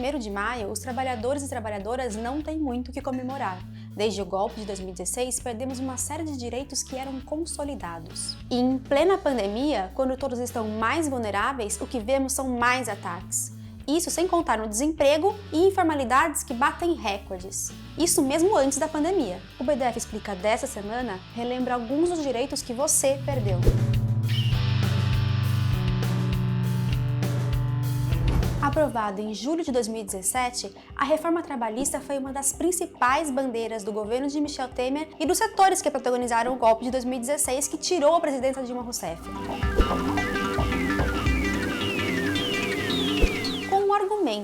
1º de maio, os trabalhadores e trabalhadoras não têm muito o que comemorar. Desde o golpe de 2016, perdemos uma série de direitos que eram consolidados. E em plena pandemia, quando todos estão mais vulneráveis, o que vemos são mais ataques. Isso sem contar no desemprego e informalidades que batem recordes. Isso mesmo antes da pandemia. O BDF Explica dessa semana relembra alguns dos direitos que você perdeu. Aprovada em julho de 2017, a reforma trabalhista foi uma das principais bandeiras do governo de Michel Temer e dos setores que protagonizaram o golpe de 2016 que tirou a presidência Dilma Rousseff.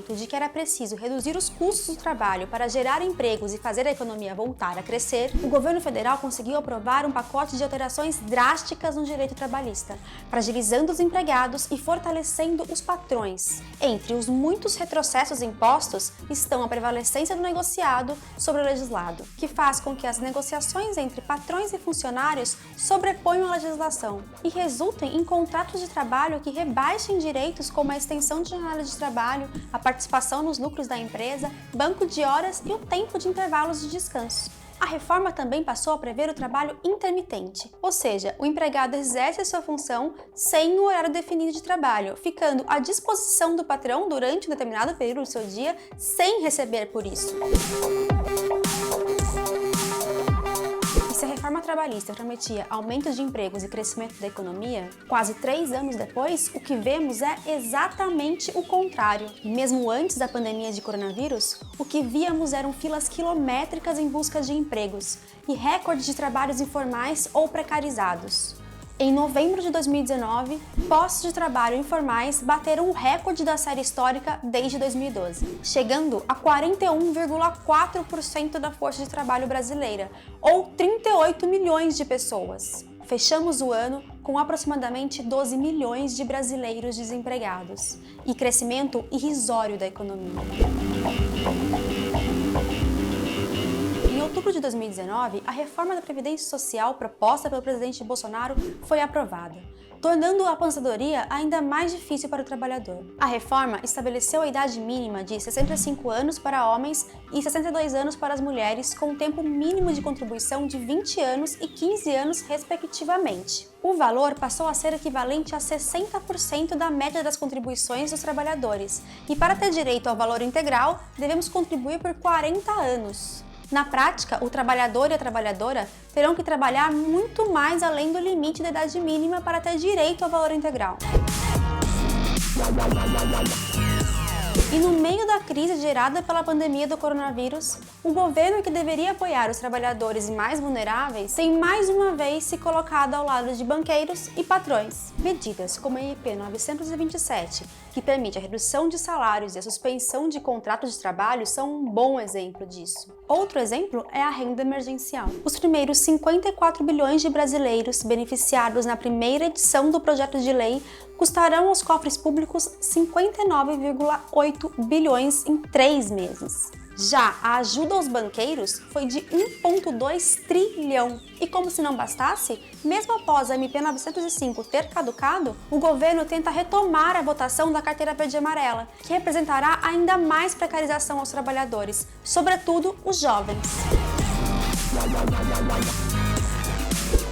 De que era preciso reduzir os custos do trabalho para gerar empregos e fazer a economia voltar a crescer, o governo federal conseguiu aprovar um pacote de alterações drásticas no direito trabalhista, fragilizando os empregados e fortalecendo os patrões. Entre os muitos retrocessos impostos estão a prevalecência do negociado sobre o legislado, que faz com que as negociações entre patrões e funcionários sobreponham a legislação e resultem em contratos de trabalho que rebaixem direitos como a extensão de jornada de trabalho, a participação nos lucros da empresa, banco de horas e o tempo de intervalos de descanso. A reforma também passou a prever o trabalho intermitente, ou seja, o empregado exerce a sua função sem o horário definido de trabalho, ficando à disposição do patrão durante um determinado período do seu dia sem receber por isso. Se a reforma trabalhista prometia aumento de empregos e crescimento da economia, quase 3 anos depois, o que vemos é exatamente o contrário. E mesmo antes da pandemia de coronavírus, o que víamos eram filas quilométricas em busca de empregos e recordes de trabalhos informais ou precarizados. Em novembro de 2019, postos de trabalho informais bateram o recorde da série histórica desde 2012, chegando a 41,4% da força de trabalho brasileira, ou 38 milhões de pessoas. Fechamos o ano com aproximadamente 12 milhões de brasileiros desempregados e crescimento irrisório da economia. Em outubro de 2019, a reforma da Previdência Social proposta pelo presidente Bolsonaro foi aprovada, tornando a aposentadoria ainda mais difícil para o trabalhador. A reforma estabeleceu a idade mínima de 65 anos para homens e 62 anos para as mulheres, com um tempo mínimo de contribuição de 20 anos e 15 anos, respectivamente. O valor passou a ser equivalente a 60% da média das contribuições dos trabalhadores, e para ter direito ao valor integral, devemos contribuir por 40 anos. Na prática, o trabalhador e a trabalhadora terão que trabalhar muito mais além do limite da idade mínima para ter direito ao valor integral. E no meio da crise gerada pela pandemia do coronavírus, o governo que deveria apoiar os trabalhadores mais vulneráveis tem mais uma vez se colocado ao lado de banqueiros e patrões. Medidas como a MP 927, que permite a redução de salários e a suspensão de contratos de trabalho, são um bom exemplo disso. Outro exemplo é a renda emergencial. Os primeiros 54 bilhões de brasileiros beneficiados na primeira edição do projeto de lei custarão aos cofres públicos 59,8 bilhões em 3 meses. Já a ajuda aos banqueiros foi de 1,2 trilhão. E como se não bastasse, mesmo após a MP 905 ter caducado, o governo tenta retomar a votação da carteira verde e amarela, que representará ainda mais precarização aos trabalhadores, sobretudo os jovens.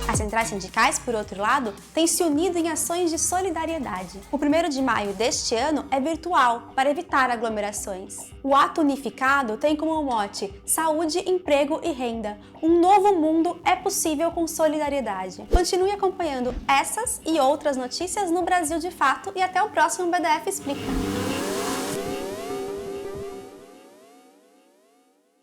As centrais sindicais, por outro lado, têm se unido em ações de solidariedade. O 1º de maio deste ano é virtual, para evitar aglomerações. O ato unificado tem como mote saúde, emprego e renda. Um novo mundo é possível com solidariedade. Continue acompanhando essas e outras notícias no Brasil de Fato e até o próximo BDF Explica.